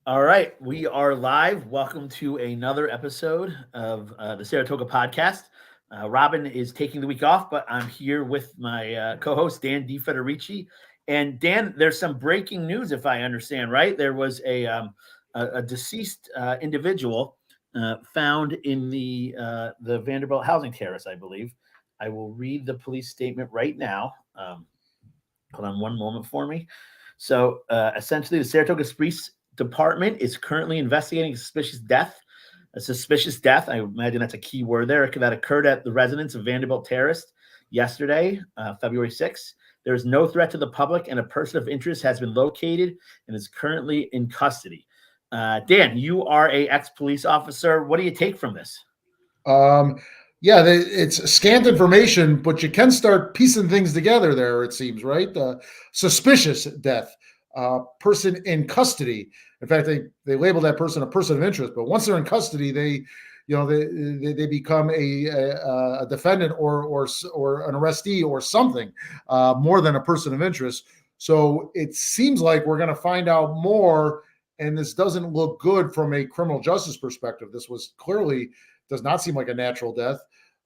All right, we are live. Welcome to another episode of the Saratoga podcast. Robin is taking the week off, but I'm here with my co-host Dan Federici. And Dan, there's some breaking news, if I understand right. There was a deceased individual found in the Vanderbilt housing terrace, I believe. I will read the police statement right now. Hold on one moment for me. So essentially, the Saratoga Springs Department is currently investigating a suspicious death. A suspicious death, I imagine that's a key word there, that occurred at the residence of Vanderbilt Terrace yesterday, February 6th. There is no threat to the public, and a person of interest has been located and is currently in custody. Dan, you are a ex-police officer. What do you take from this? Um, yeah, it's scant information, but you can start piecing things together there, it seems, right? Suspicious death, person in custody. In fact, they label that person a person of interest, but once they're in custody, they become a defendant or an arrestee or something more than a person of interest. So it seems like we're going to find out more, and this doesn't look good from a criminal justice perspective. This was clearly does not seem like a natural death,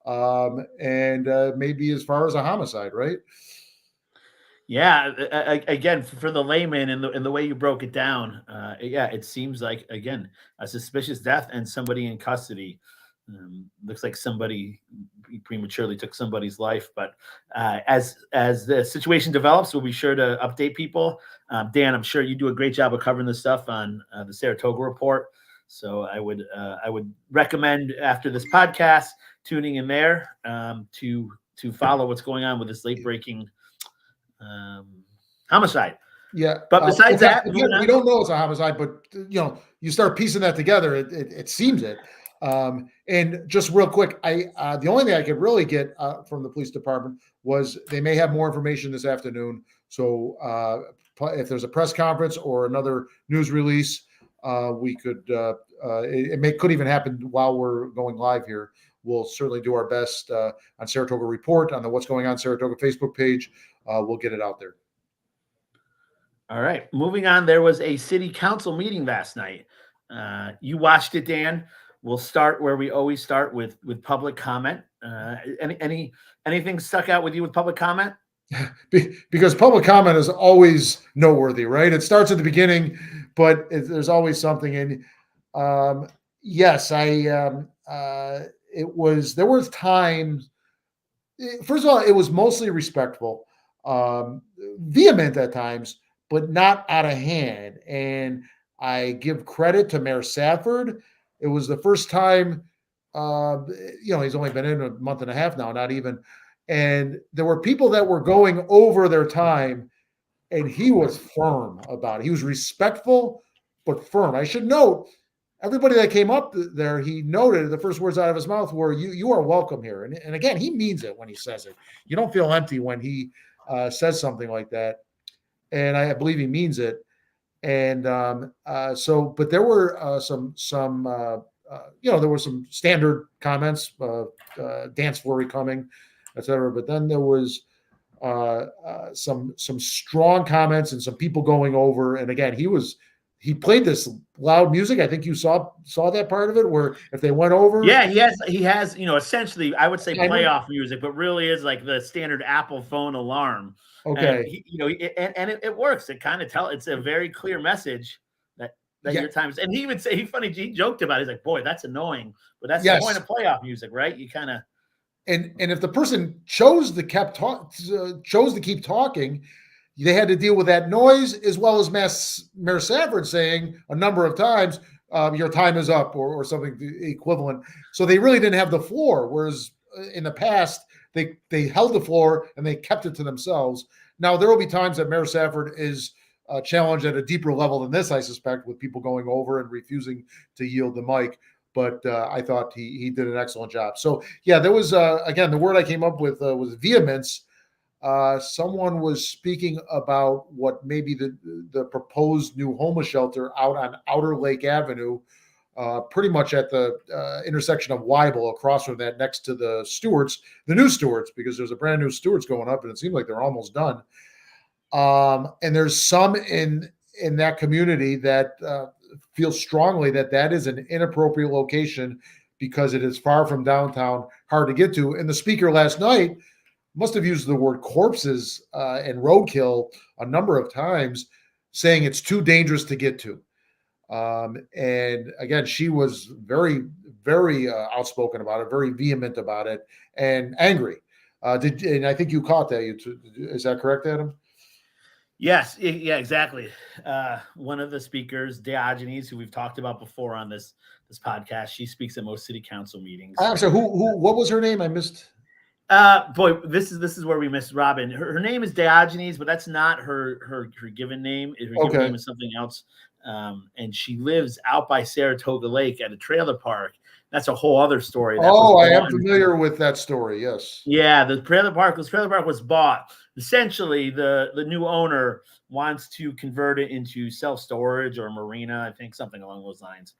and maybe as far as a homicide, right? Yeah, again, for the layman and the way you broke it down, yeah, it seems like again a suspicious death and somebody in custody. Looks like somebody prematurely took somebody's life, but as the situation develops, we'll be sure to update people. Dan, I'm sure you do a great job of covering this stuff on the Saratoga Report. So I would recommend after this podcast tuning in there to follow what's going on with this late breaking homicide. Yeah, But besides that, we don't know it's a homicide, but you start piecing that together. It seems it. And just real quick, the only thing I could really get from the police department was they may have more information this afternoon. So if there's a press conference or another news release, we could could even happen while we're going live here. We'll certainly do our best on Saratoga Report on the What's Going On Saratoga Facebook page. We'll get it out there. All right, moving on. There was a city council meeting last night. You watched it, Dan. We'll start where we always start with public comment. Anything stuck out with you with public comment? Because public comment is always noteworthy, right? It starts at the beginning, but there's always something. And yes, there was times. First of all, it was mostly respectful, vehement at times, but not out of hand. And I give credit to Mayor Safford. It was the first time, he's only been in a month and a half now, not even. And there were people that were going over their time, and he was firm about it. He was respectful, but firm. I should note, everybody that came up there, he noted the first words out of his mouth were, you are welcome here. And again, he means it when he says it. You don't feel empty when he says something like that. And I believe he means it. And but there were there were some standard comments, dance floor coming, etc. But then there was some strong comments and some people going over. And again, he played this loud music. I think you saw that part of it where if they went over. Yeah, he has essentially I would say playoff music, but really is like the standard Apple phone alarm. Okay. And it works. It kind of it's a very clear message that your time is. And he would say, he joked about it. He's like, boy, that's annoying. But that's the point of playoff music, right? You kind of. And if the person chose to keep talking, they had to deal with that noise, as well as Mayor Safford saying a number of times, your time is up or something equivalent. So they really didn't have the floor. Whereas in the past, they held the floor and they kept it to themselves. Now, there will be times that Mayor Safford is challenged at a deeper level than this, I suspect, with people going over and refusing to yield the mic. But I thought he did an excellent job. So, yeah, there was, again, the word I came up with was vehemence. Someone was speaking about what maybe the proposed new homeless shelter out on Outer Lake Avenue, pretty much at the intersection of Weibel, across from that, next to the new Stewarts, because there's a brand new Stewarts going up, and it seems like they're almost done. And there's some in that community that feels strongly that that is an inappropriate location because it is far from downtown, hard to get to. And the speaker last night must have used the word corpses and roadkill a number of times, saying it's too dangerous to get to. And again, she was very, very outspoken about it, very vehement about it, and angry. And I think you caught that. Is that correct, Adam? Yes, yeah, exactly. One of the speakers, Diogenes, who we've talked about before on this podcast, she speaks at most city council meetings. Actually, what was her name? I missed. Boy, this is where we missed Robin. Her name is Diogenes, but that's not her given name. Her given name is something else. And she lives out by Saratoga Lake at a trailer park. That's a whole other story. I am familiar with that story. Yes. Yeah, the trailer park was bought. Essentially, the new owner wants to convert it into self-storage or marina, I think, something along those lines.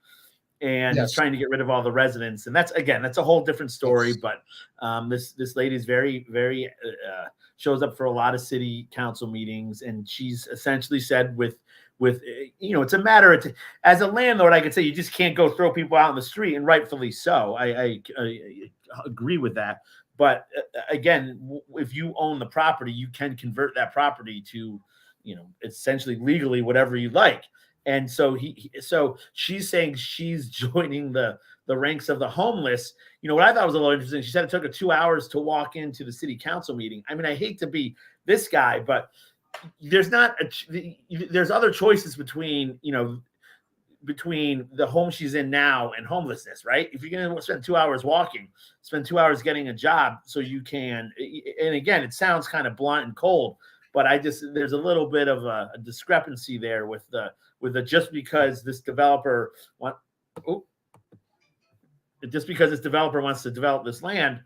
And he's trying to get rid of all the residents. And that's a whole different story. But this lady is very, very shows up for a lot of city council meetings, and she's essentially said with it's a matter of as a landlord, I could say you just can't go throw people out in the street, and rightfully so. I agree with that. But again, if you own the property, you can convert that property to, essentially legally whatever you like. And so so she's saying she's joining the ranks of the homeless. What I thought was a little interesting, she said it took her 2 hours to walk into the city council meeting. I mean, I hate to be this guy, but there's other choices between the home she's in now and homelessness, right? If you're going to spend 2 hours walking, spend 2 hours getting a job so you can. And again, it sounds kind of blunt and cold, but there's a little bit of a discrepancy there with the just because this developer wants to develop this land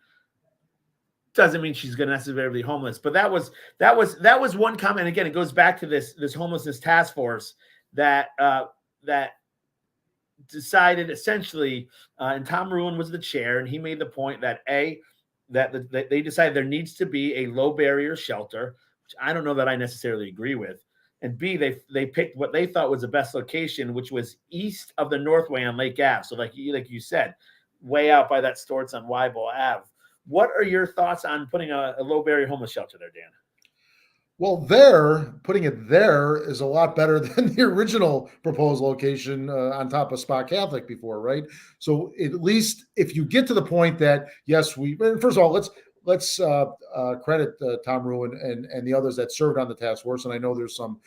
doesn't mean she's going to necessarily be homeless. But that was one comment. Again, it goes back to this homelessness task force that decided essentially, and Tom Ruin was the chair, and he made the point that that they decided there needs to be a low barrier shelter, which I don't know that I necessarily agree with. And B, they picked what they thought was the best location, which was east of the Northway on Lake Ave. So like you said, way out by that Storts on Weibel Ave. What are your thoughts on putting a low barrier homeless shelter there, Dan? Well, putting it there is a lot better than the original proposed location on top of Spa Catholic before, right? So at least if you get to the point that, yes, first of all, let's credit Tom Ruin and the others that served on the task force. And I know there's some,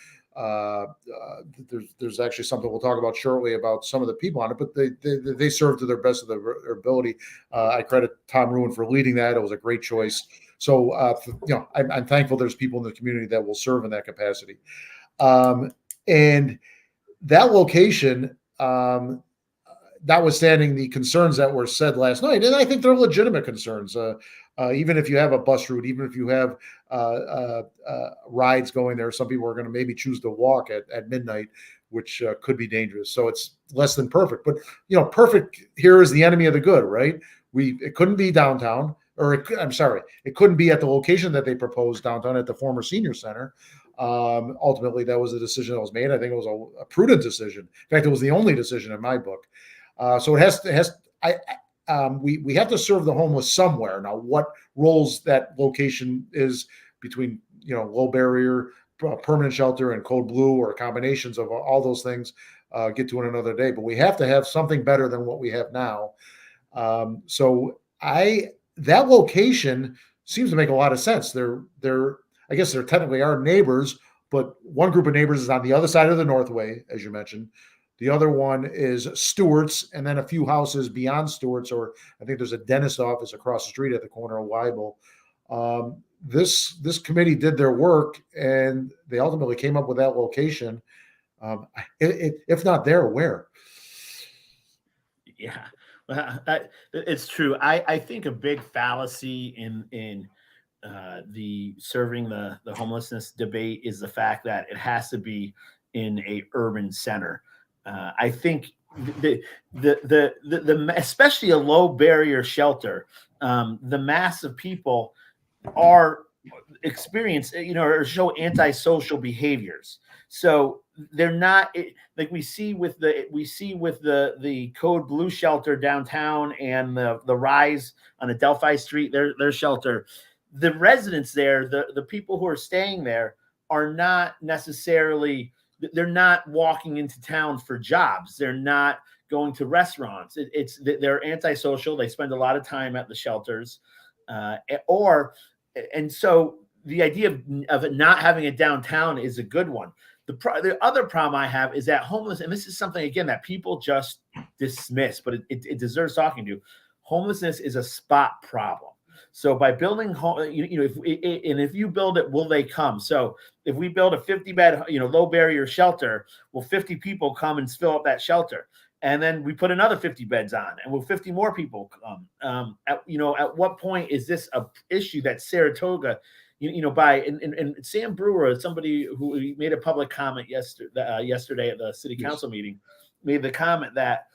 there's actually something we'll talk about shortly about some of the people on it, but they served to their best of their ability. I credit Tom Ruin for leading that. It was a great choice. So, I'm thankful there's people in the community that will serve in that capacity. And that location, notwithstanding the concerns that were said last night, and I think they're legitimate concerns, even if you have a bus route, even if you have rides going there, some people are going to maybe choose to walk at midnight, which could be dangerous. So it's less than perfect. But, perfect here is the enemy of the good, right? It couldn't be downtown. It couldn't be at the location that they proposed downtown at the former senior center. Ultimately, that was the decision that was made. I think it was a prudent decision. In fact, it was the only decision in my book. So we have to serve the homeless somewhere. Now, what roles that location is between, low barrier, permanent shelter, and code blue, or combinations of all those things, get to in another day. But we have to have something better than what we have now. That location seems to make a lot of sense. I guess they're technically our neighbors, but one group of neighbors is on the other side of the Northway, as you mentioned. The other one is Stewart's, and then a few houses beyond Stewart's, or I think there's a dentist office across the street at the corner of Weibel. This committee did their work, and they ultimately came up with that location. If not there, where? Yeah. It's true. I think a big fallacy in the serving the homelessness debate is the fact that it has to be in a urban center. I think the especially a low barrier shelter, the mass of people are experience, or show antisocial behaviors. So they're not like we see with the Code Blue shelter downtown and the Rise on the Delphi Street, their shelter. The residents there, the people who are staying there, are not necessarily, they're not walking into town for jobs. They're not going to restaurants. They're antisocial. They spend a lot of time at the shelters, and so the idea of it not having it downtown is a good one. The other problem I have is that homeless, and this is something again that people just dismiss, but it deserves talking to. Homelessness is a spot problem. So by building home, if you build it, will they come? So if we build a 50-bed, low barrier shelter, will 50 people come and fill up that shelter? And then we put another 50 beds on, and will 50 more people come? At what point is this a issue that Saratoga, and Sam Brewer, somebody who made a public comment yesterday at the city council meeting, made the comment that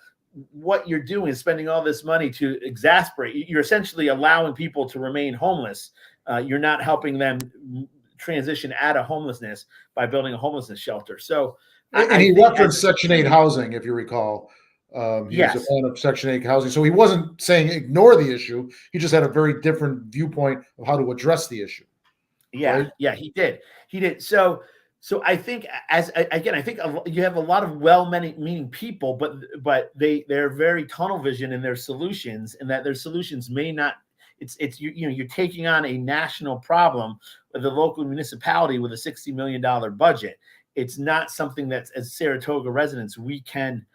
what you're doing is spending all this money to exasperate. You're essentially allowing people to remain homeless. You're not helping them transition out of homelessness by building a homelessness shelter. So, and he referenced Section 8 housing, if you recall. He was a fan of Section 8 housing. So he wasn't saying ignore the issue. He just had a very different viewpoint of how to address the issue. Yeah, right? Yeah, he did. So I think I think you have a lot of well-meaning people, but they're very tunnel vision in their solutions, and that their solutions may not. You're taking on a national problem with a local municipality with a $60 million budget. It's not something that, as Saratoga residents, we can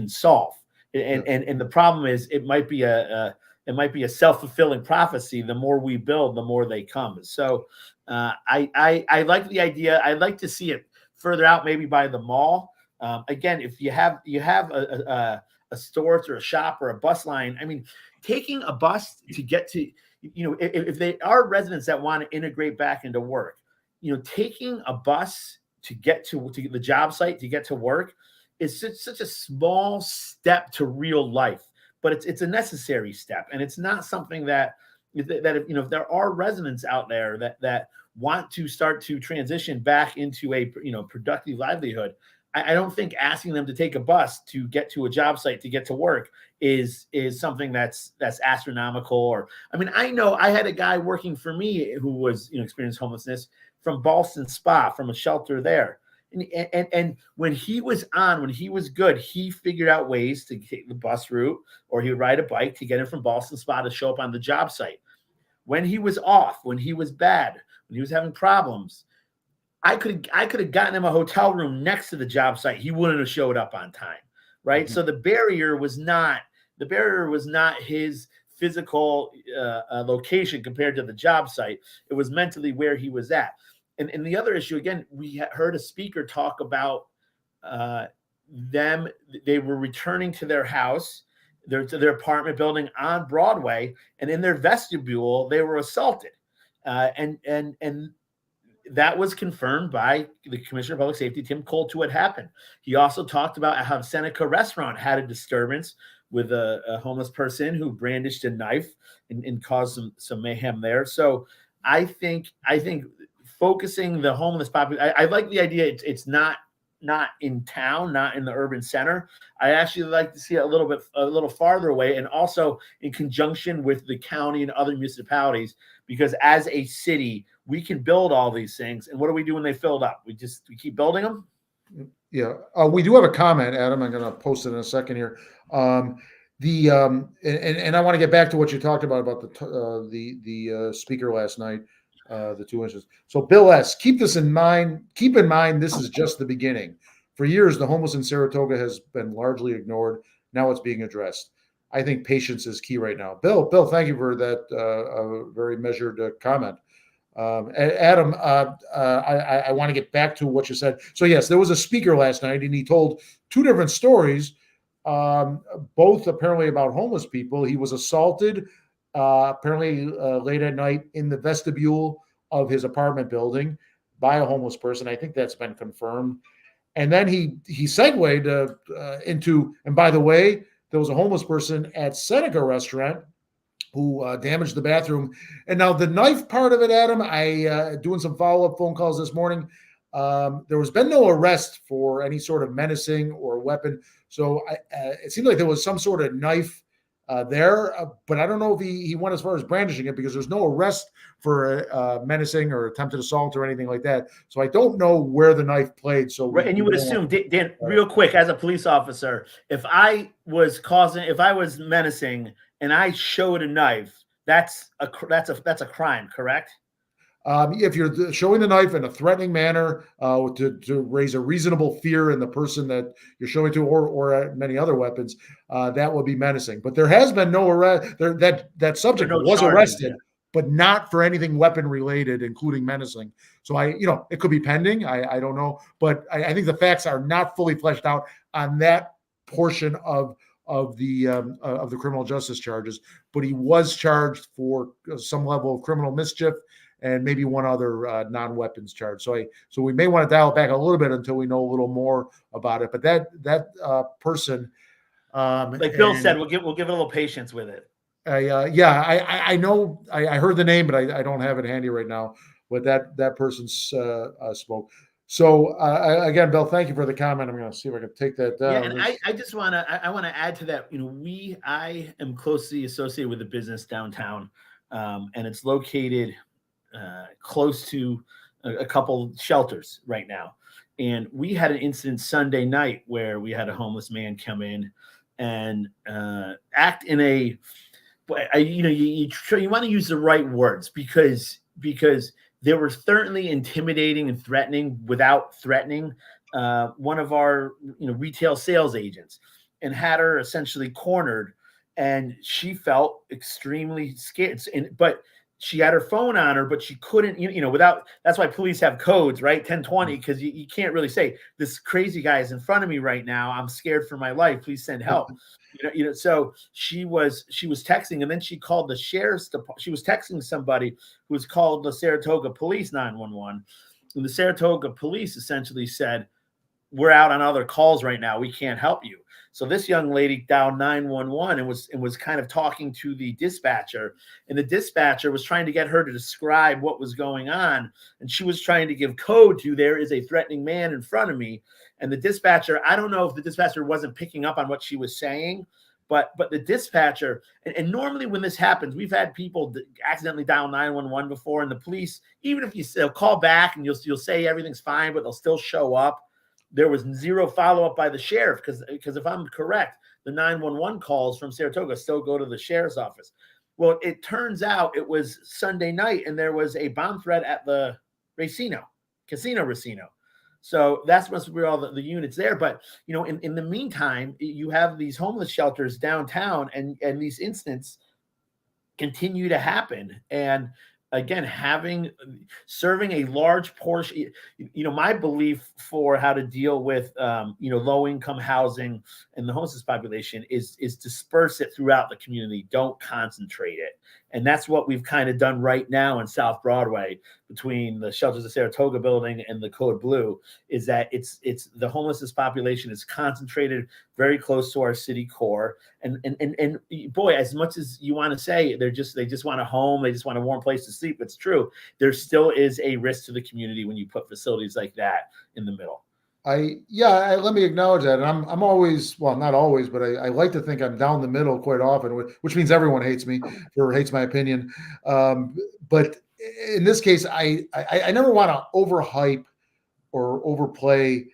solve. And the problem is it might be a self-fulfilling prophecy. The more we build, the more they come. So I like the idea. I'd like to see it further out, maybe by the mall. Again, if you have a store or a shop or a bus line, I mean, taking a bus to get to, if they are residents that want to integrate back into work, taking a bus to get to the job site, to get to work, is such a small step to real life. But it's a necessary step, and it's not something that if there are residents out there that want to start to transition back into a productive livelihood, I don't think asking them to take a bus to get to a job site to get to work is something that's astronomical. Or I know I had a guy working for me who was experienced homelessness from Ballston Spa, from a shelter there. And when he was good, he figured out ways to take the bus route, or he would ride a bike to get him from Ballston Spa to show up on the job site. When he was off, when he was bad, when he was having problems, I could have gotten him a hotel room next to the job site. He wouldn't have showed up on time, right? Mm-hmm. So the barrier was not his physical location compared to the job site. It was mentally where he was at. And the other issue, again, we heard a speaker talk about they were returning to their house, to their apartment building on Broadway, and in their vestibule, they were assaulted. And that was confirmed by the Commissioner of Public Safety, Tim Colt, who had happened. He also talked about how Seneca Restaurant had a disturbance with a homeless person who brandished a knife and caused some mayhem there. So I think focusing the homeless population, I like the idea. It's not in town, not in the urban center. I actually like to see it a little farther away, and also in conjunction with the county and other municipalities, because as a city, we can build all these things. And what do we do when they filled up? We keep building them. Yeah, we do have a comment, Adam. I'm going to post it in a second here. And I want to get back to what you talked about the speaker last night. The 2 inches. So Bill S., keep in mind, this is just the beginning. For years, the homeless in Saratoga has been largely ignored. Now it's being addressed. I think patience is key right now. Bill, thank you for that very measured comment. Adam, I want to get back to what you said. So yes, there was a speaker last night, and he told two different stories, both apparently about homeless people. He was assaulted apparently late at night in the vestibule of his apartment building by a homeless person. I think that's been confirmed. And then he segued into, and by the way, there was a homeless person at Seneca Restaurant who damaged the bathroom. And now the knife part of it, Adam, I doing some follow-up phone calls this morning. There has been no arrest for any sort of menacing or weapon. So it seemed like there was some sort of knife there, but I don't know if he went as far as brandishing it, because there's no arrest for menacing or attempted assault or anything like that. So I don't know where the knife played. So right, and you would assume, Dan, real quick, as a police officer, if I was menacing and I showed a knife, that's a crime, correct? If you're showing the knife in a threatening manner to raise a reasonable fear in the person that you're showing to, or many other weapons, that would be menacing. But there has been no arrest. That subject was arrested, but not for anything weapon related, including menacing. So it could be pending. I don't know, but I think the facts are not fully fleshed out on that portion of the criminal justice charges. But he was charged for some level of criminal mischief and maybe one other non-weapons charge. So we may want to dial it back a little bit until we know a little more about it. But that person, like Bill said, we'll give it a little patience with it. I know. I heard the name, but I don't have it handy right now. But that person spoke. So again, Bill, thank you for the comment. I'm going to see if I can take that down. Yeah, and I just want to add to that. I am closely associated with the business downtown, and it's located close to a couple shelters right now. And we had an incident Sunday night where we had a homeless man come in and act in a, you want to use the right words, because they were certainly intimidating and threatening without threatening one of our retail sales agents, and had her essentially cornered, and she felt extremely scared. But she had her phone on her, but she couldn't, without. That's why police have codes, right? 1020, because you can't really say, this crazy guy is in front of me right now. I'm scared for my life. Please send help. So she was texting, and then she called the sheriff's department. She was texting somebody who was called the Saratoga Police 911, and the Saratoga Police essentially said, "We're out on other calls right now. We can't help you." So this young lady dialed 911 and was kind of talking to the dispatcher, and the dispatcher was trying to get her to describe what was going on, and she was trying to give code to, there is a threatening man in front of me. And the dispatcher, I don't know if the dispatcher wasn't picking up on what she was saying, but the dispatcher, and normally when this happens, we've had people accidentally dial 911 before, and the police, even if they'll call back and you'll say everything's fine, but they'll still show up. There was zero follow-up by the sheriff, because if I'm correct, the 911 calls from Saratoga still go to the sheriff's office. Well, it turns out it was Sunday night, and there was a bomb threat at the Casino Racino. So that's must be all the units there. But in the meantime, you have these homeless shelters downtown, and these incidents continue to happen. And again, serving a large portion, my belief for how to deal with, low income housing and the homeless population is disperse it throughout the community. Don't concentrate it. And that's what we've kind of done right now in South Broadway between the Shelters of Saratoga building and the Code Blue, is that it's the homelessness population is concentrated very close to our city core. And boy, as much as you want to say they just want a home, they just want a warm place to sleep, it's true. There still is a risk to the community when you put facilities like that in the middle. Let me acknowledge that. And I'm always, well, not always, but I like to think I'm down the middle quite often, which means everyone hates me or hates my opinion. But in this case, I never want to overhype or overplay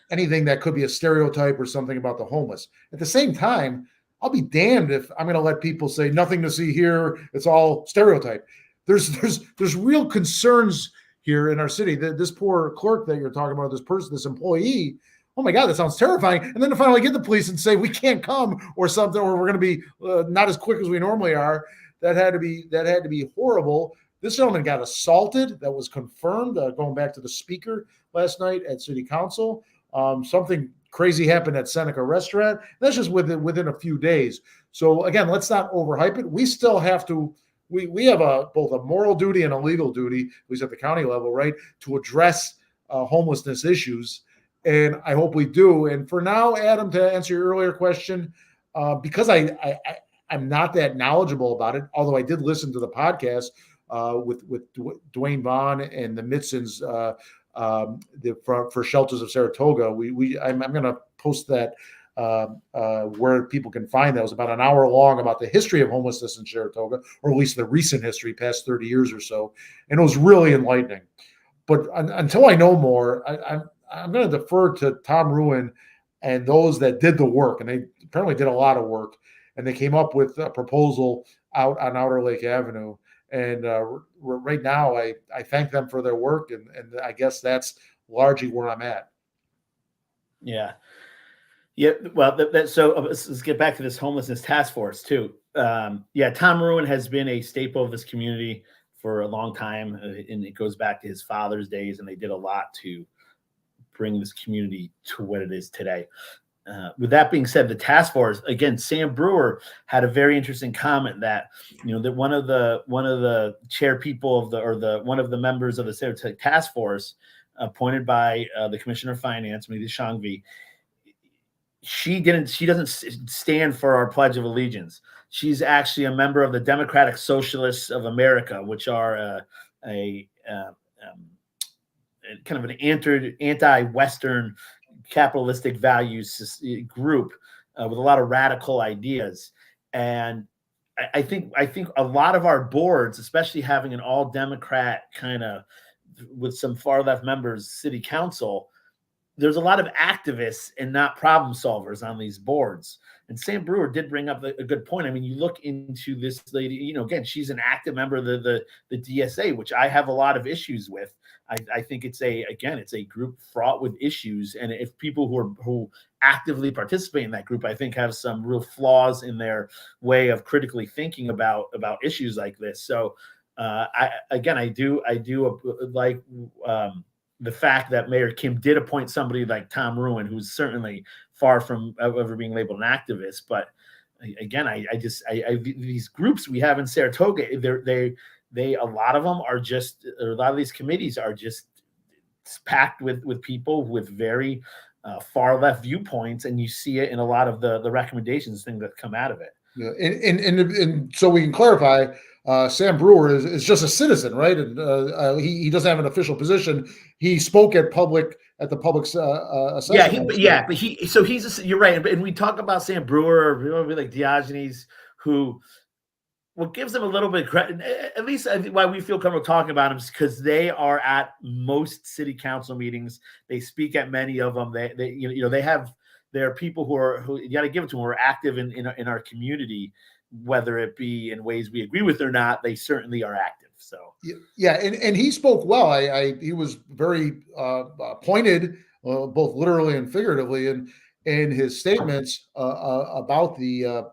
anything that could be a stereotype or something about the homeless. At the same time, I'll be damned if I'm going to let people say nothing to see here. It's all stereotype. There's real concerns here in our city. This poor clerk that you're talking about, this employee, oh my God, that sounds terrifying. And then to finally get the police and say, we can't come or something, or we're going to be not as quick as we normally are. That had to be horrible. This gentleman got assaulted. That was confirmed, going back to the speaker last night at city council. Something crazy happened at Seneca restaurant. That's just within a few days. So again, let's not overhype it. We still have to, we have both a moral duty and a legal duty, at least at the county level, right, to address homelessness issues. And I hope we do. And for now, Adam, to answer your earlier question, because I'm not that knowledgeable about it, although I did listen to the podcast, with Dwayne Vaughn and the Mitsons for Shelters of Saratoga. I'm going to post that where people can find that. It was about an hour long about the history of homelessness in Saratoga, or at least the recent history, past 30 years or so, and it was really enlightening. But until I know more, I'm going to defer to Tom Ruin and those that did the work, and they apparently did a lot of work, and they came up with a proposal out on Outer Lake Avenue. And right now, I thank them for their work, and I guess that's largely where I'm at. Yeah. Yeah. Well, so let's get back to this homelessness task force too. Tom Ruin has been a staple of this community for a long time, and it goes back to his father's days, and they did a lot to bring this community to what it is today. With that being said, the task force, again, Sam Brewer had a very interesting comment that, that one of the chair people of one of the members of the Saratoga task force, appointed by the Commissioner of Finance, Ms. Shangvi, she doesn't stand for our Pledge of Allegiance. She's actually a member of the Democratic Socialists of America, which are a kind of an anti-Western capitalistic values group with a lot of radical ideas. And I think a lot of our boards, especially having an all Democrat kind of with some far left members, city council, there's a lot of activists and not problem solvers on these boards. And Sam Brewer did bring up a good point. I mean, you look into this lady, again, she's an active member of the DSA, which I have a lot of issues with. I think it's a group fraught with issues. And if people who actively participate in that group, I think have some real flaws in their way of critically thinking about issues like this. So I do like the fact that Mayor Kim did appoint somebody like Tom Ruin, who's certainly far from ever being labeled an activist. But again, these groups we have in Saratoga, a lot of them are just, or a lot of these committees are just packed with people with very far left viewpoints, and you see it in a lot of the recommendations things that come out of it. Yeah, and so we can clarify, Sam Brewer is just a citizen, right? And he doesn't have an official position. He spoke at the public assessment. You're right. And we talk about Sam Brewer, like Diogenes, who, what gives them a little bit of credit, at least I think why we feel comfortable talking about them, is because they are at most city council meetings. They speak at many of them. There are people who you got to give it to, who are active in our community, whether it be in ways we agree with or not. They certainly are active. So yeah, and he spoke well. He was very pointed, both literally and figuratively, in his statements about the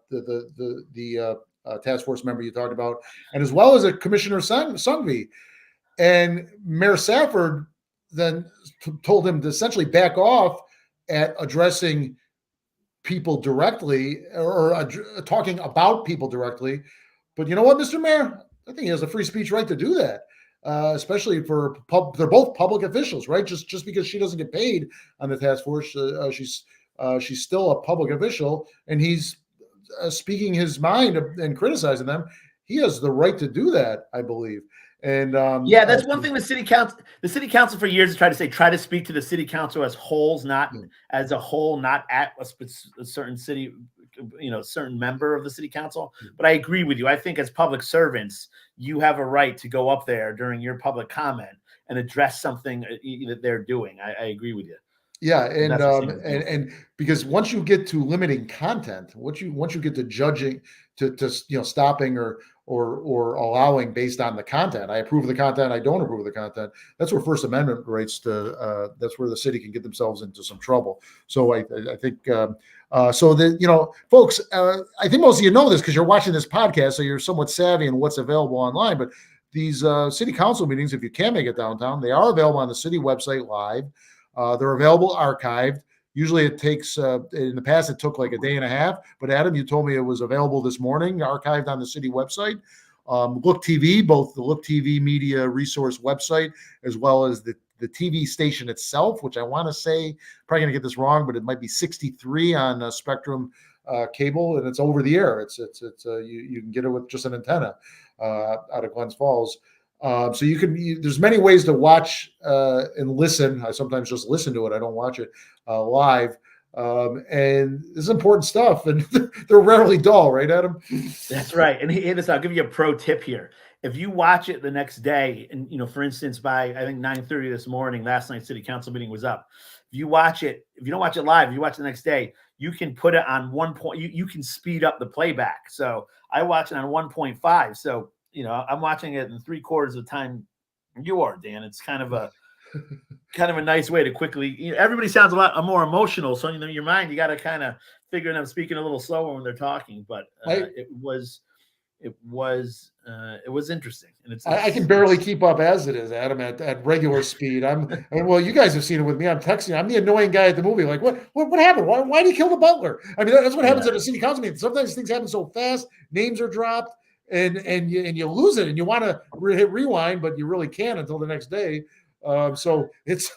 task force member you talked about, and as well as a Commissioner Sungvi. And Mayor Safford then told him to essentially back off at addressing people directly, or talking about people directly. But you know what, Mr. Mayor? I think he has a free speech right to do that, especially for they're both public officials, right? Just because she doesn't get paid on the task force, she's still a public official, and he's speaking his mind and criticizing them. He has the right to do that, I believe. And that's one thing the city council for years has tried to say, try to speak to the city council as wholes, not as a whole, not at a certain city, certain member of the city council. But I agree with you. I think as public servants, you have a right to go up there during your public comment and address something that they're doing. I agree with you. Yeah, and because once you get to limiting content, once you get to judging, to stopping or allowing based on the content, I approve of the content, I don't approve of the content. That's where First Amendment rights that's where the city can get themselves into some trouble. So I think so that folks, I think most of you know this because you're watching this podcast, so you're somewhat savvy in what's available online. But these city council meetings, if you can make it downtown, they are available on the city website live. They're available archived. Usually it takes, in the past, it took like a day and a half. But Adam, you told me it was available this morning, archived on the city website. Look TV, both the Look TV media resource website, as well as the TV station itself, which I want to say, probably going to get this wrong, but it might be 63 on Spectrum cable, and it's over the air. You can get it with just an antenna. out of Glens Falls. So there's many ways to watch and listen. I sometimes just listen to it. I don't watch it live. And this is important stuff, and they're rarely dull, right, Adam? That's right. And I'll give you a pro tip here. If you watch it the next day, and for instance, by I think 9:30 this morning, last night's city council meeting was up. If you watch it, if you don't watch it live, if you watch it the next day, you can put it on 1 you can speed up the playback. So I watch it on 1.5. So I'm watching it in 3/4 of the time you are, Dan. It's kind of a nice way to quickly. Everybody sounds a lot more emotional, so your mind, you got to kind of figure them speaking a little slower when they're talking. But it was interesting, and I can barely keep up as it is, Adam, at regular speed. Well, you guys have seen it with me. I'm texting. I'm the annoying guy at the movie. Like, what happened? Why did he kill the butler? I mean, that's what happens at a city council meeting. Sometimes things happen so fast, names are dropped, and you lose it, and you want to hit rewind, but you really can't until the next day. So it's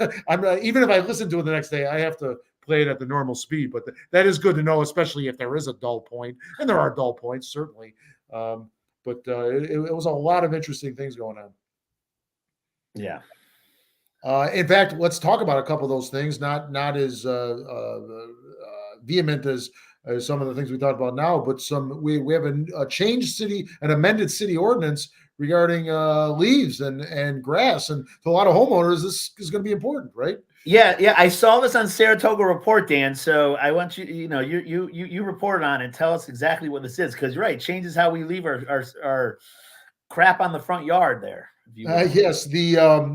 even if I listen to it the next day, I have to play it at the normal speed. But that is good to know, especially if there is a dull point, and there are dull points certainly. But it was a lot of interesting things going on. Yeah. In fact, let's talk about a couple of those things. Not as vehement as some of the things we talked about now, but we have a changed an amended city ordinance regarding leaves and grass, and to a lot of homeowners, this is going to be important, right? Yeah. I saw this on Saratoga Report, Dan. So I want you, you reported on it. Tell us exactly what this is, because you're right, changes how we leave our crap on the front yard there. Yes, the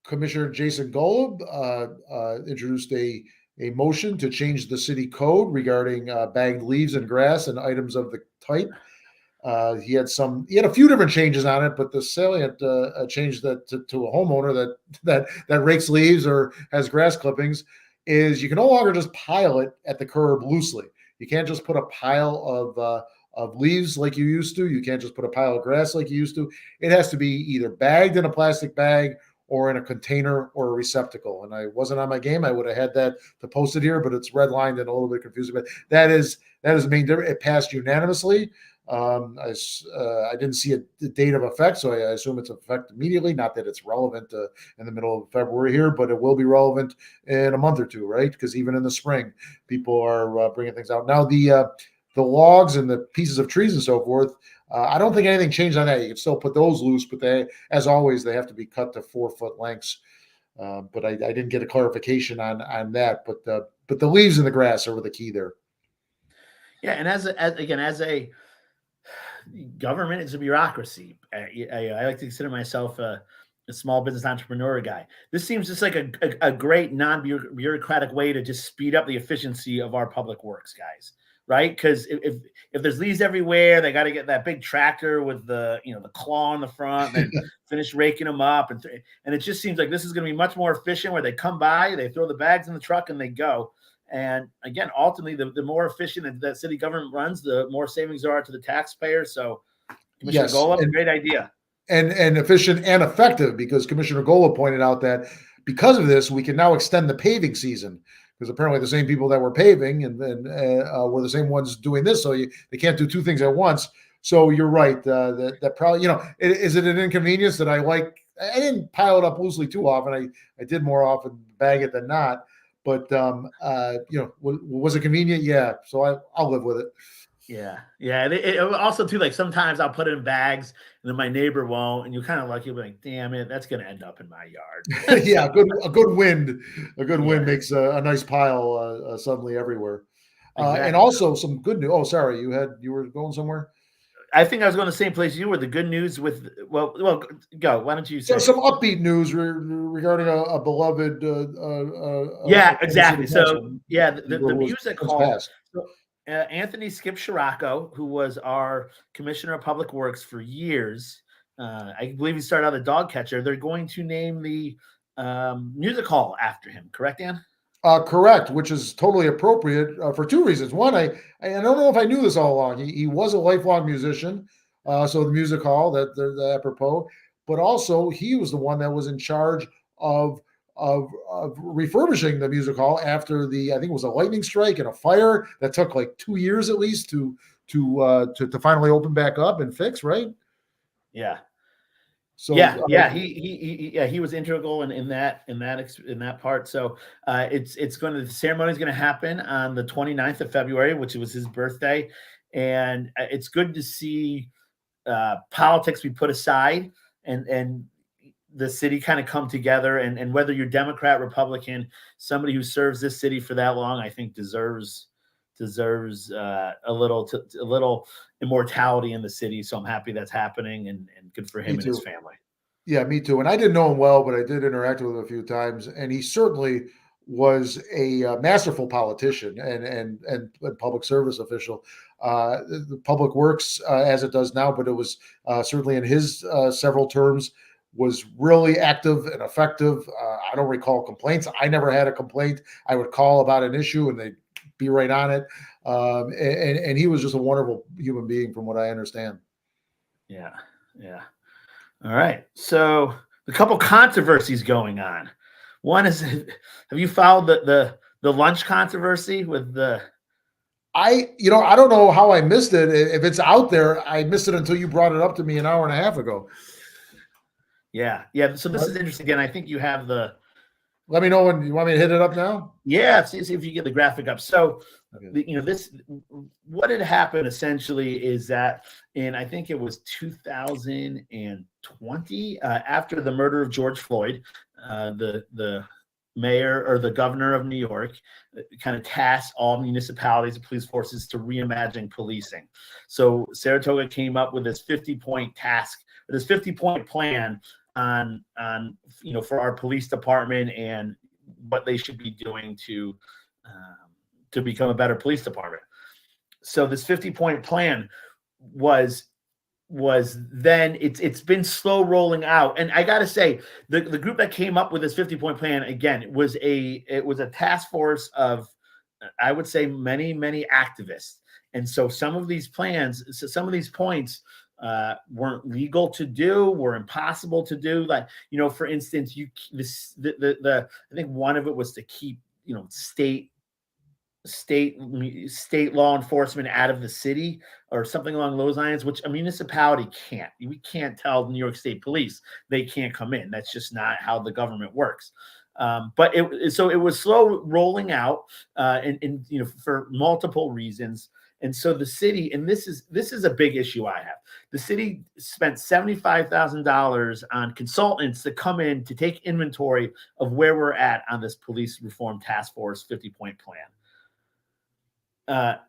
Commissioner Jason Golub introduced a motion to change the city code regarding bagged leaves and grass and items of the type. He had a few different changes on it, but the salient change that to a homeowner that rakes leaves or has grass clippings is you can no longer just pile it at the curb loosely. You can't just put a pile of leaves like you used to. You can't just put a pile of grass like you used to. It has to be either bagged in a plastic bag or in a container or a receptacle. And I wasn't on my game. I would have had that to post it here, but it's redlined and a little bit confusing. But that is the main difference. It passed unanimously. I didn't see a date of effect, so I assume it's effect immediately. Not that it's relevant in the middle of February here, but it will be relevant in a month or two, right? Because even in the spring, people are bringing things out. Now, the logs and the pieces of trees and so forth, I don't think anything changed on that. You can still put those loose, but as always, they have to be cut to 4-foot lengths. But I didn't get a clarification on that. But the leaves and the grass are the key there. Yeah, and as a government, is a bureaucracy. I like to consider myself a small business entrepreneur guy. This seems just like a great non-bureaucratic way to just speed up the efficiency of our public works guys, right? Because if there's leaves everywhere, they got to get that big tractor with the claw on the front and finish raking them up, and it just seems like this is going to be much more efficient. Where they come by, they throw the bags in the truck, and they go. And again, ultimately, the more efficient that city government runs, the more savings there are to the taxpayer. So, Commissioner Golub, great idea. And efficient and effective, because Commissioner Golub pointed out that because of this, we can now extend the paving season, because apparently the same people that were paving and were the same ones doing this. So they can't do two things at once. So you're right. That probably, is it an inconvenience that I like? I didn't pile it up loosely too often. I did more often bag it than not. But was it convenient? Yeah. So I'll live with it. Yeah. It also too, like sometimes I'll put it in bags and then my neighbor won't, and you'll be like, damn it, that's going to end up in my yard. Yeah. A good wind makes a nice pile suddenly everywhere. Exactly. And also some good news. Oh, sorry, you were going somewhere. I think I was going the same place you were. The good news with well, go. Why don't you say some upbeat news regarding a beloved? Yeah, exactly. So yeah, the music hall. So, Anthony Skip Scirocco, who was our commissioner of public works for years, I believe he started out a dog catcher. They're going to name the music hall after him. Correct, Dan? Correct, which is totally appropriate for two reasons. One, I don't know if I knew this all along. He was a lifelong musician, so the music hall, that apropos. But also, he was the one that was in charge of refurbishing the music hall after I think it was a lightning strike and a fire that took like 2 years at least to to finally open back up and fix, right? Yeah. So he was integral in that part. So the ceremony is going to happen on the 29th of February, which was his birthday, and it's good to see politics be put aside and the city kind of come together, and whether you're Democrat, Republican, somebody who serves this city for that long, I think deserves a little immortality in the city. So I'm happy that's happening, and good for him and his family. Yeah, me too. And I didn't know him well, but I did interact with him a few times, and he certainly was a masterful politician and public service official. The public works as it does now, but it was certainly in his several terms was really active and effective. I don't recall complaints. I never had a complaint. I would call about an issue and they'd be right on it. And he was just a wonderful human being from what I understand. Yeah. All right. So a couple controversies going on. One is, have you followed the lunch controversy with the? I don't know how I missed it. If it's out there, I missed it until you brought it up to me an hour and a half ago. Yeah. So this is interesting. Again, I think you have the. Let me know when you want me to hit it up now. Yeah, see if you get the graphic up. So, what had happened essentially is that I think it was 2020, after the murder of George Floyd, the mayor or the governor of New York kind of tasked all municipalities and police forces to reimagine policing. So Saratoga came up with this 50-point task, this 50-point plan on for our police department and what they should be doing to become a better police department. So this 50-point plan was then it's been slow rolling out. And I got to say, the group that came up with this 50-point plan, again, it was a task force of, I would say, many activists. And so some of these points weren't legal to do, were impossible to do. Like, for instance, I think one of it was to keep, state law enforcement out of the city or something along those lines, which a municipality can't. We can't tell New York State Police they can't come in. That's just not how the government works. But it was slow rolling out, and for multiple reasons. And so the city, and this is a big issue I have. The city spent $75,000 on consultants to come in to take inventory of where we're at on this police reform task force 50-point plan. The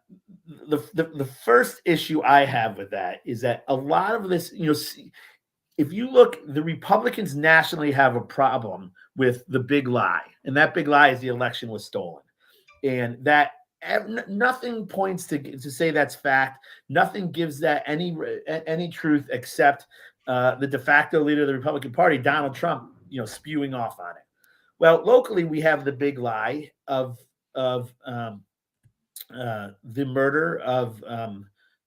first issue I have with that is that a lot of this, if you look, the Republicans nationally have a problem with the big lie, and that big lie is the election was stolen, and that nothing points to say that's fact. Nothing gives that any truth except the de facto leader of the Republican Party, Donald Trump, spewing off on it. Well, locally we have the big lie of the murder of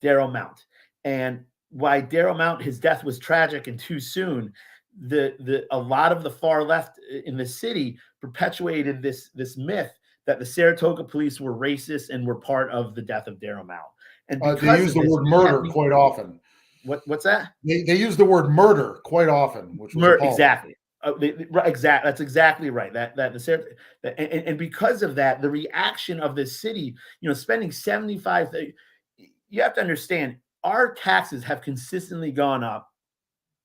Darryl Mount, and why Darryl Mount, his death was tragic and too soon. A lot of the far left in the city perpetuated this myth that the Saratoga police were racist and were part of the death of Darryl Mount. And they use the word murder quite often. What's that? They use the word murder quite often, which was exactly. Exactly. That's exactly right. And because of that, the reaction of the city, spending 75. You have to understand, our taxes have consistently gone up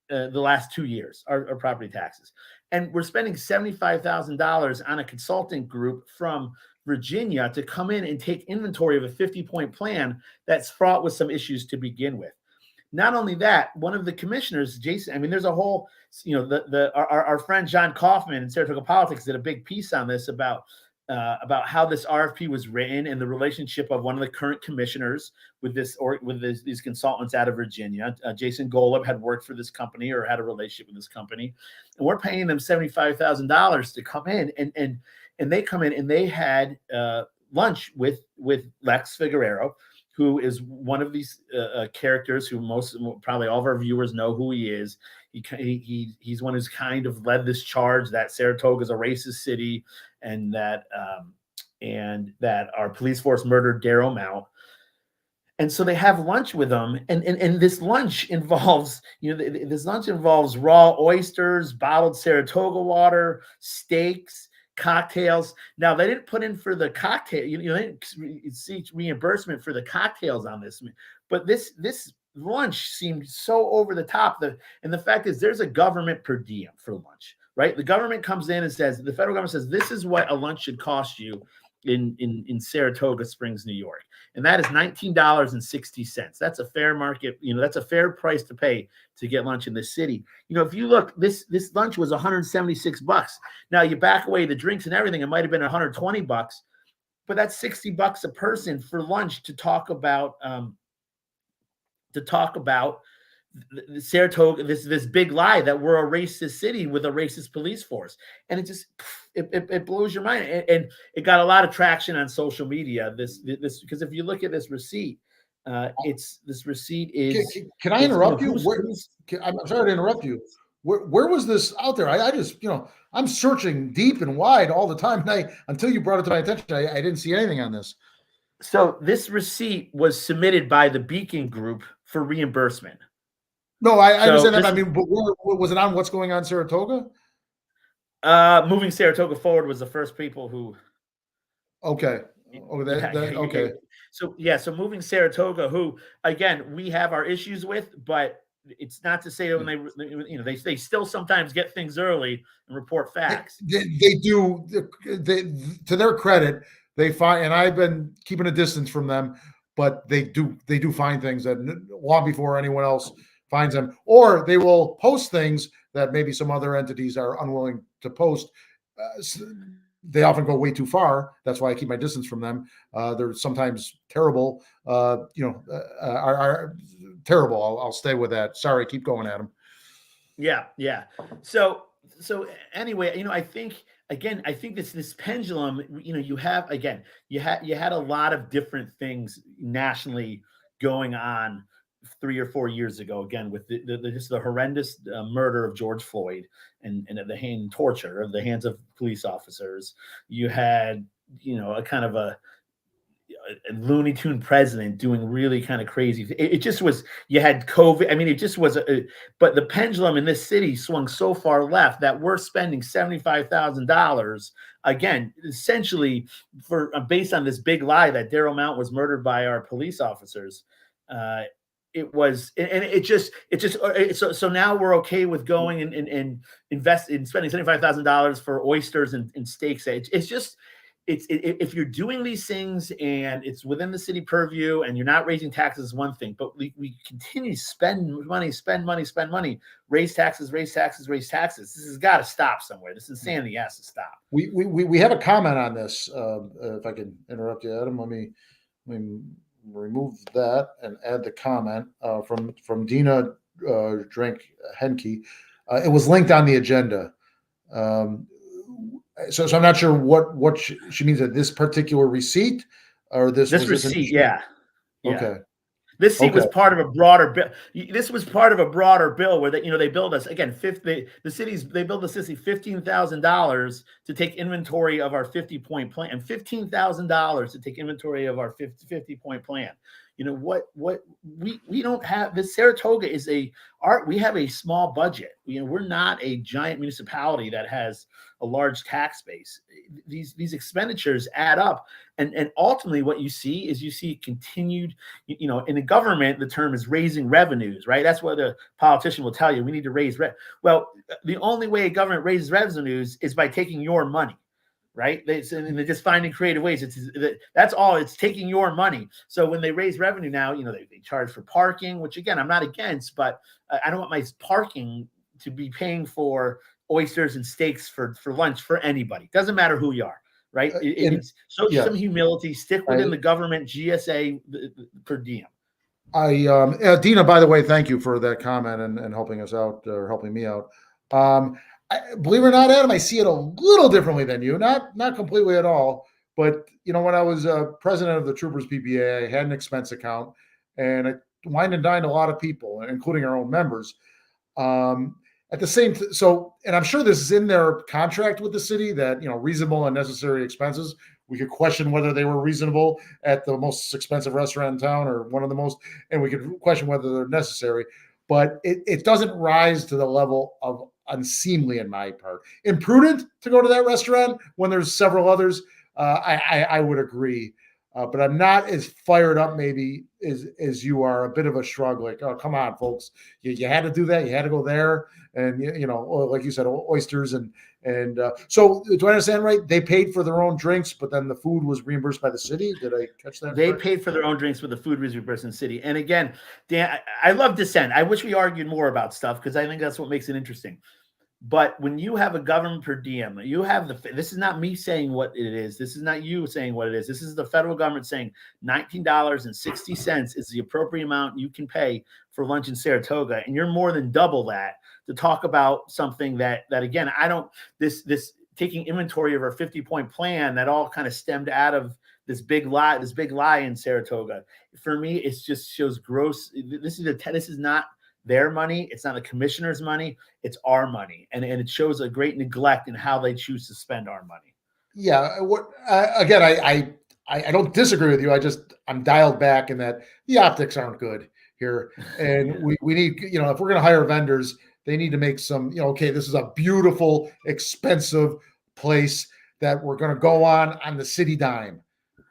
the last 2 years. Our property taxes, and we're spending $75,000 on a consultant group from Virginia to come in and take inventory of a 50-point plan that's fraught with some issues to begin with. Not only that, one of the commissioners, Jason, there's a whole, our friend John Kaufman in Saratoga Politics did a big piece on this about how this RFP was written and the relationship of one of the current commissioners with these consultants out of Virginia. Jason Golub had worked for this company or had a relationship with this company, and we're paying them $75,000 to come in, and they come in and they had lunch with Lex Figueroa, who is one of these characters who probably all of our viewers know who he is. He's one who's kind of led this charge that Saratoga is a racist city, and that our police force murdered Darryl Mount. And so they have lunch with them, and this lunch involves, this lunch involves raw oysters, bottled Saratoga water, steaks, cocktails. Now they didn't put in for the cocktail, they didn't see reimbursement for the cocktails on this, but this lunch seemed so over the top. And the fact is, there's a government per diem for lunch, right? The government comes in and says, the federal government says, this is what a lunch should cost you in Saratoga Springs, New York. And that is $19.60. That's a fair market, that's a fair price to pay to get lunch in this city. If you look, this lunch was $176. Now you back away the drinks and everything, it might have been $120, but that's $60 a person for lunch to talk about the Saratoga, this big lie that we're a racist city with a racist police force. And it blows your mind. And it got a lot of traction on social media. This because if you look at this receipt, this receipt is. Can I interrupt you? I'm sorry to interrupt you. Where was this out there? I just, I'm searching deep and wide all the time. And until you brought it to my attention, I didn't see anything on this. So this receipt was submitted by the Beacon Group for reimbursement. No, I understand that. I mean, but was it on what's going on in Saratoga? Moving Saratoga Forward was the first people who. Okay. Okay. So Moving Saratoga, who again we have our issues with, but it's not to say that when they still sometimes get things early and report facts. They do. To their credit, they find, and I've been keeping a distance from them, but they do find things that long before anyone else finds them, or they will post things that maybe some other entities are unwilling to post. They often go way too far. That's why I keep my distance from them. They're sometimes terrible. Are terrible. I'll stay with that. Sorry, keep going, Adam. Yeah. So anyway, I think this pendulum. You had a lot of different things nationally going on 3 or 4 years ago, again, with the horrendous murder of George Floyd and the torture of the hands of police officers. You had, a kind of a Looney Tune president doing really kind of crazy. It just was, you had COVID. I mean, it just was, but the pendulum in this city swung so far left that we're spending $75,000 again, essentially for based on this big lie that Daryl Mount was murdered by our police officers. It was, and so now we're okay with going and invest in spending $75,000 for oysters and steaks. It's just, if you're doing these things and it's within the city purview and you're not raising taxes is one thing, but we continue to spend money, raise taxes. This has got to stop somewhere. This insanity has to stop. We have a comment on this. If I can interrupt you, Adam, let me remove that and add the comment from Dina Drink Henke. It was linked on the agenda. So I'm not sure what she means at this particular receipt or this receipt. Yeah. Okay. This seat was part of a broader bill. This was part of a broader bill where they billed us again. They billed the city $15,000 to take inventory of our 50-point plan, and $15,000 to take inventory of our 50-point plan. We don't have this. Saratoga is we have a small budget. We're not a giant municipality that has a large tax base. These expenditures add up, and ultimately what you see continued, in the government, the term is raising revenues, right? That's what the politician will tell you. We need to raise well, the only way a government raises revenues is by taking your money. Right? They're just finding creative ways. That's all. It's taking your money. So when they raise revenue now, they charge for parking, which again, I'm not against, but I don't want my parking to be paying for oysters and steaks for lunch for anybody. Doesn't matter who you are, right? Some humility. Stick within the government GSA per diem. Dina, by the way, thank you for that comment and helping us out or helping me out. Believe it or not, Adam, I see it a little differently than you. Not completely at all, but when I was president of the Troopers PPA, I had an expense account, and I wined and dined a lot of people, including our own members. At the same, and I'm sure this is in their contract with the city that reasonable and necessary expenses We could question whether they were reasonable at the most expensive restaurant in town or one of the most, and we could question whether they're necessary. But it doesn't rise to the level of unseemly in my part. Imprudent to go to that restaurant when there's several others. I would agree. But I'm not as fired up maybe as you are. A bit of a shrug, like, oh, come on, folks, you had to do that. You had to go there, and like you said, oysters and so do I understand right? They paid for their own drinks, but then the food was reimbursed by the city. Did I catch that? They paid for their own drinks, but the food was reimbursed in the city. And again, Dan, I love dissent. I wish we argued more about stuff because I think that's what makes it interesting. But when you have a government per diem, you have this is not me saying what it is. This is not you saying what it is. This is the federal government saying $19.60 is the appropriate amount you can pay for lunch in Saratoga. And you're more than double that to talk about something that again, this taking inventory of our 50-point plan that all kind of stemmed out of this big lie in Saratoga. For me, it just shows gross. This is not their money. It's not the commissioner's money. It's our money. And it shows a great neglect in how they choose to spend our money. Yeah. Again, I don't disagree with you. I'm dialed back in that the optics aren't good here. And Yeah. we need, if we're going to hire vendors, they need to make some, okay, this is a beautiful, expensive place that we're going to go on the city dime.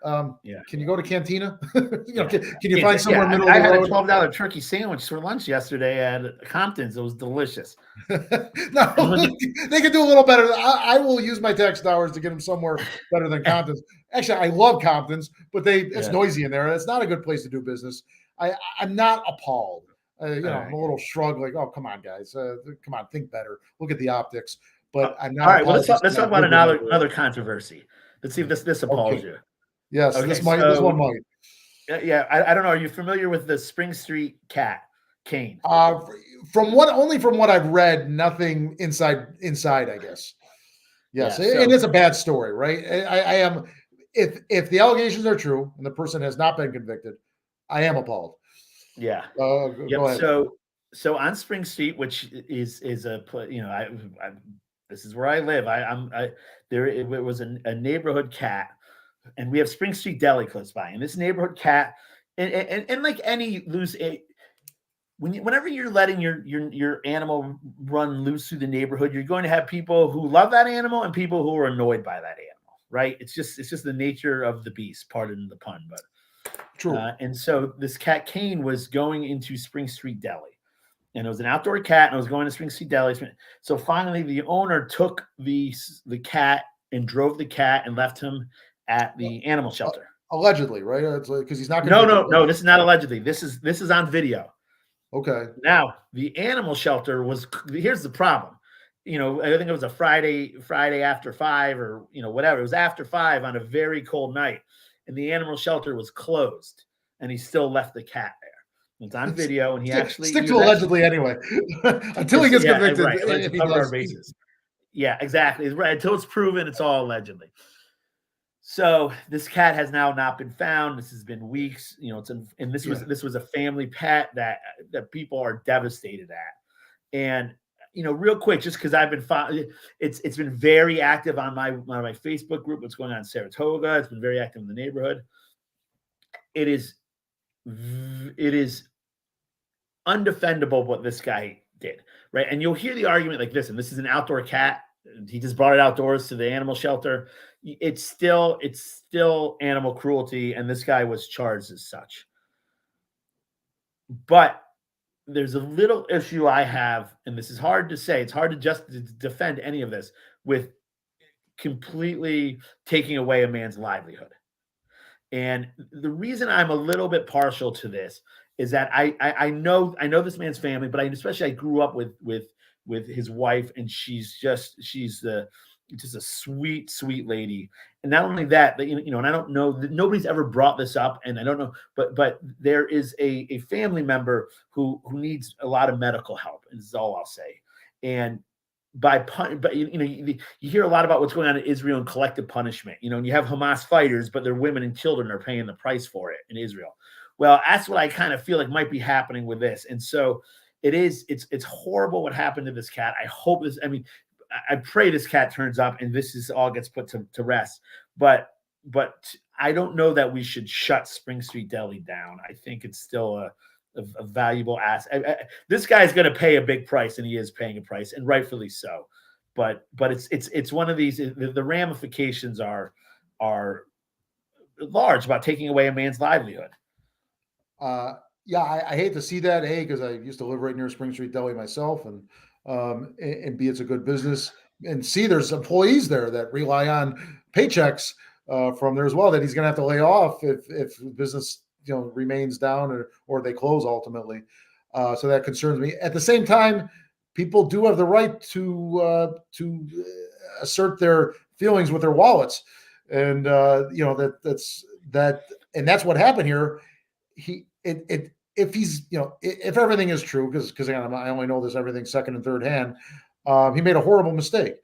Can you go to Cantina? Can you find somewhere middle of the road? I had a $12 turkey sandwich for lunch yesterday at Compton's. It was delicious. No, they could do a little better. I will use my tax dollars to get them somewhere better than Compton's. Actually, I love Compton's, but it's noisy in there. It's not a good place to do business. I'm not appalled. I'm a little shrug, like, oh, come on, guys. Come on, think better. Look at the optics. But I'm not. All right, well, let's talk about another controversy. Let's see if this appalls you. Yes, okay, this one might. Yeah, I don't know. Are you familiar with the Spring Street cat, Kane? From what I've read, nothing inside, I guess. Yes, and it's a bad story, right? I am. If the allegations are true and the person has not been convicted, I am appalled. Yeah. Go ahead. So on Spring Street, which is a this is where I live. It was a neighborhood cat. And we have Spring Street Deli close by, and this neighborhood cat, and like any loose, whenever you're letting your animal run loose through the neighborhood, you're going to have people who love that animal and people who are annoyed by that animal, right? It's just the nature of the beast. Pardon the pun, but true. And so this cat Kane was going into Spring Street Deli, and it was an outdoor cat, and it was going to Spring Street Deli. So finally, the owner took the cat and drove the cat and left him at the animal shelter. Allegedly, right? It's like, because he's not. No. This is not allegedly. This is on video. Okay. Now the animal shelter was. Here's the problem. I think it was a Friday after 5 or whatever. It was after 5 on a very cold night, and the animal shelter was closed, and he still left the cat there. It's on video, and he actually stick to allegedly anyway until he gets convicted. Right. Cover our bases. Yeah, exactly. Right. Until it's proven, it's all allegedly. So this cat has now not been found. This has been weeks, this was a family pet that people are devastated at. And real quick, just because I've been it's been very active on my Facebook group. What's going on in Saratoga? It's been very active in the neighborhood. It is undefendable what this guy did, right? And you'll hear the argument like this, and this is an outdoor cat. He just brought it outdoors to the animal shelter. It's still animal cruelty, and this guy was charged as such. But there's a little issue I have, and this is hard to say. It's hard to just defend any of this with completely taking away a man's livelihood. And the reason I'm a little bit partial to this is that I know this man's family, but I grew up with his wife, and she's just a sweet lady. And not only that, but and I don't know, nobody's ever brought this up, and I don't know, but there is a family member who needs a lot of medical help, and this is all I'll say. And you hear a lot about what's going on in Israel and collective punishment, and you have Hamas fighters, but their women and children are paying the price for it in Israel. Well, that's what I kind of feel like might be happening with this. And so it's horrible what happened to this cat. I pray this cat turns up and all gets put to rest. But I don't know that we should shut Spring Street Deli down. I think it's still a valuable asset. This guy's going to pay a big price, and he is paying a price, and rightfully so. But it's one of these. The ramifications are large about taking away a man's livelihood. Yeah, I hate to see that. A, because I used to live right near Spring Street Deli myself, and B, it's a good business, and C, there's employees there that rely on paychecks from there as well that he's going to have to lay off if business remains down or they close ultimately. So that concerns me. At the same time, people do have the right to assert their feelings with their wallets, and that's what happened here. If he's if everything is true, because I only know this everything second and third hand, he made a horrible mistake,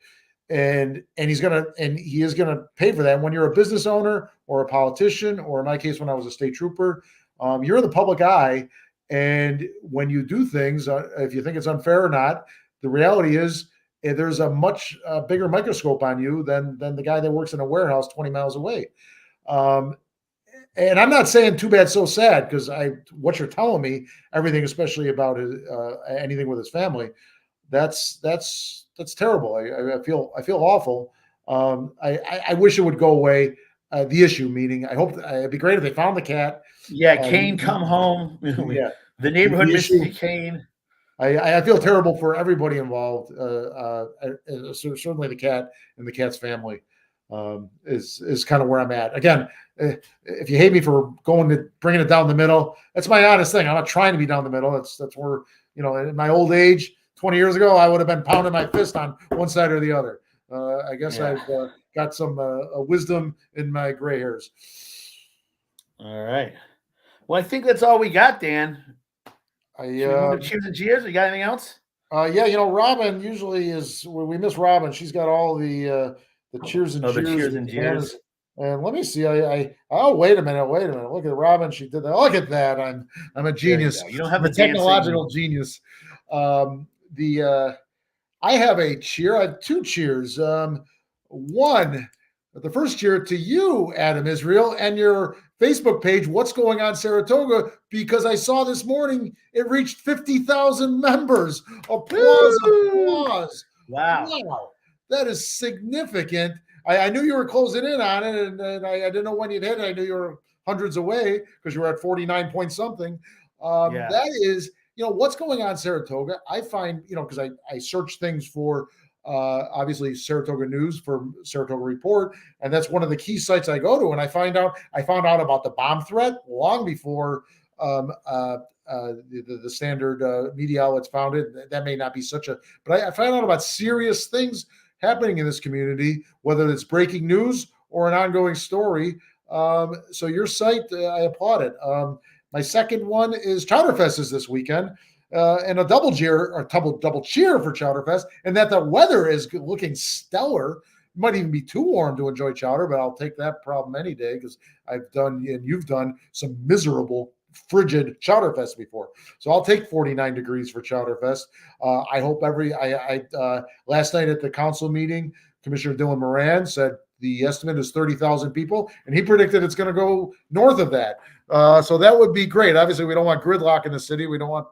and he is gonna pay for that. When you're a business owner or a politician, or in my case when I was a state trooper, you're in the public eye, and when you do things, if you think it's unfair or not, the reality is there's a much bigger microscope on you than the guy that works in a warehouse 20 miles away. And I'm not saying too bad, so sad, because what you're telling me, everything, especially about anything with his family, that's terrible. I feel awful. I wish it would go away. The issue, meaning, I hope it'd be great if they found the cat. Yeah, Kane, come home. Yeah, the neighborhood misses you, Kane. I feel terrible for everybody involved. Certainly the cat and the cat's family is kind of where I'm at. Again, if you hate me for bringing it down the middle, that's my honest thing. I'm not trying to be down the middle. That's where, in my old age, 20 years ago, I would have been pounding my fist on one side or the other. I guess I've got some wisdom in my gray hairs. All right. Well, I think that's all we got, Dan. Cheers and cheers. You got anything else? Robin usually we miss Robin. She's got all the cheers and cheers. The cheers and cheers. And let me see. Wait a minute. Look at Robin. She did that. Look at that. I'm a genius. You don't have a technological genius. I have a cheer. I have two cheers. One, the first cheer to you, Adam Israel, and your Facebook page, What's Going On Saratoga, because I saw this morning it reached 50,000 members. Applause. Wow. That is significant. I knew you were closing in on it, and I didn't know when you'd hit it. I knew you were hundreds away because you were at 49 point something. That is, What's Going On Saratoga. I find, because I search things for obviously Saratoga News, for Saratoga Report, and that's one of the key sites I go to. And I found out about the bomb threat long before the standard media outlets found it. That may not be but I found out about serious things happening in this community, whether it's breaking news or an ongoing story. So your site, I applaud it. My second one is Chowderfest is this weekend. And a double cheer for Chowderfest, and that the weather is looking stellar. It might even be too warm to enjoy chowder, but I'll take that problem any day, because I've done, and you've done, some miserable, frigid Chowderfest before. So I'll take 49 degrees for Chowderfest. I hope last night at the council meeting, Commissioner Dylan Moran said the estimate is 30,000 people, and he predicted it's going to go north of that. So that would be great. Obviously, we don't want gridlock in the city. We don't want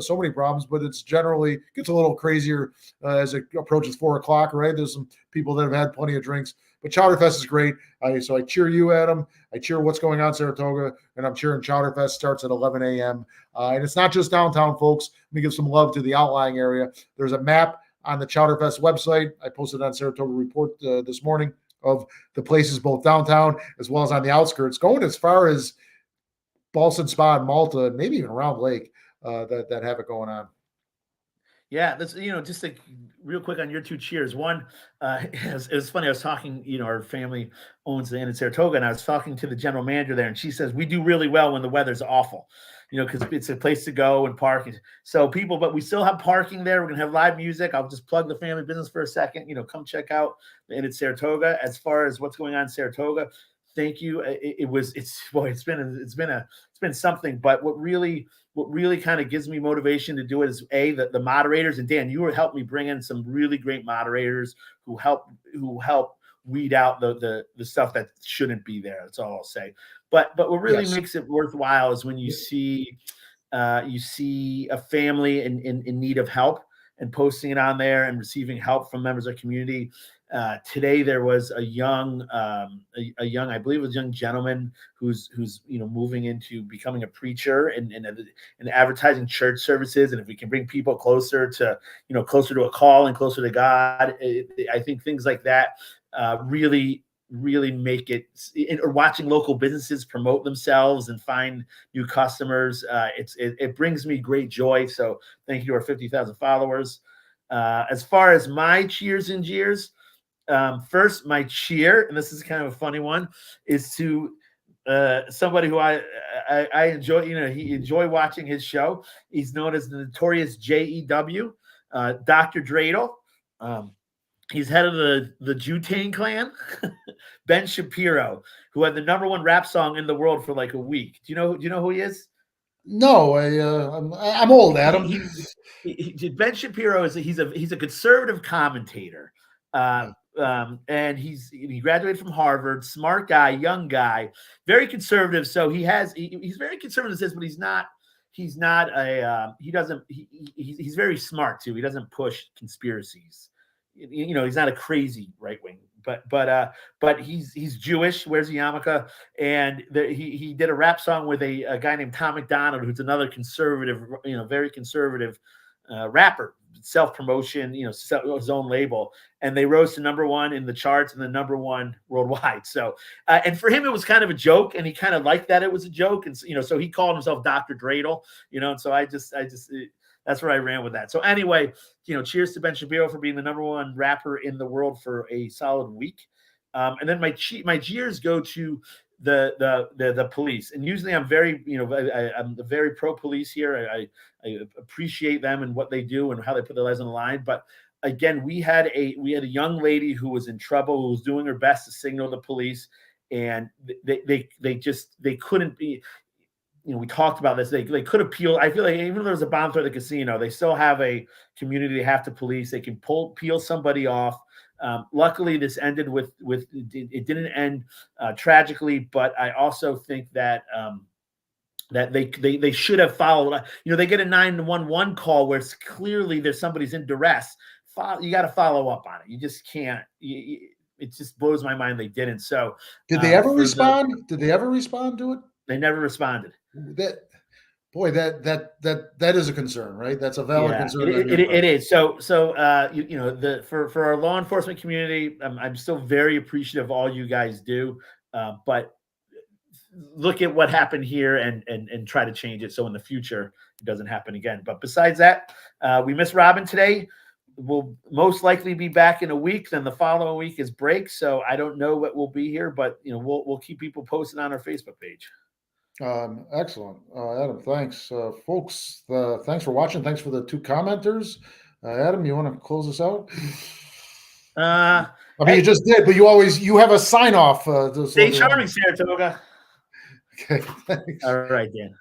so many problems, but it's generally gets a little crazier as it approaches 4:00, right? There's some people that have had plenty of drinks, but Chowderfest is great. So I cheer you, Adam. I cheer What's Going On Saratoga, and I'm cheering Chowderfest starts at 11 a.m. And it's not just downtown, folks. Let me give some love to the outlying area. There's a map on the Chowderfest website. I posted on Saratoga Report this morning of the places both downtown as well as on the outskirts, going as far as Ballston Spa and Malta, maybe even Round Lake. That have it going on. Yeah, that's just like real quick on your two cheers. One, it was funny. I was talking. Our family owns the inn in Saratoga, and I was talking to the general manager there, and she says we do really well when the weather's awful. Because it's a place to go and park. So but we still have parking there. We're gonna have live music. I'll just plug the family business for a second. Come check out the inn at Saratoga. As far as What's Going On in Saratoga, thank you. It's been something. But what really kind of gives me motivation to do it is the moderators, and Dan, you were helping me bring in some really great moderators who help weed out the stuff that shouldn't be there. That's all I'll say. But what really makes it worthwhile is when you see a family in need of help and posting it on there and receiving help from members of the community. Today there was a young, I believe it was a young gentleman who's moving into becoming a preacher and advertising church services. And if we can bring people closer to a call and closer to God, I think things like that really make it, or watching local businesses promote themselves and find new customers. It brings me great joy. So thank you to our 50,000 followers. As far as my cheers and jeers, first, my cheer, and this is kind of a funny one, is to somebody who I enjoy. He enjoy watching his show. He's known as the notorious JEW, Dr. Dreidel. He's head of the Jutane clan. Ben Shapiro, who had the #1 rap song in the world for like a week. Do you know who he is? No, I'm old, Adam. Ben Shapiro he's a conservative commentator, and he graduated from Harvard. Smart guy, young guy, very conservative. So he's very conservative, but he's very smart too. He doesn't push conspiracies. He's not a crazy right wing, but he's Jewish, wears a yarmulke, and he did a rap song with a guy named Tom McDonald, who's another conservative, very conservative rapper, self-promotion, his own label, and they rose to #1 in the charts and the #1 worldwide. So, and for him, it was kind of a joke, and he kind of liked that it was a joke, and so he called himself Dr. Dreidel, and so I just that's where I ran with that. So anyway, cheers to Ben Shapiro for being the #1 rapper in the world for a solid week. And then my cheers go to the police. And usually I'm very, I'm very pro police here. I appreciate them and what they do and how they put their lives on the line. But again, we had a young lady who was in trouble, who was doing her best to signal the police, and they couldn't be. We talked about this. They could appeal. I feel like even if there's a bomb threat at the casino, they still have a community they have to police. They can peel somebody off. Luckily, this ended with it didn't end tragically, but I also think that that they should have followed. They get a 911 call where it's clearly there's somebody's in duress. You got to follow up on it. You just can't. It just blows my mind they didn't. So did they ever respond? Did they ever respond to it? They never responded. That is a concern, right? That's a valid concern. It is. So for our law enforcement community, I'm still very appreciative of all you guys do. But look at what happened here and try to change it so in the future it doesn't happen again. But besides that, we miss Robin today. We'll most likely be back in a week. Then the following week is break. So I don't know what will be here, but we'll keep people posted on our Facebook page. Excellent. Adam, thanks. Folks, thanks for watching. Thanks for the 2 commenters. Adam, you want to close us out? You just did, but you have a sign off. Stay charming, Saratoga. Okay, thanks. All right, Dan.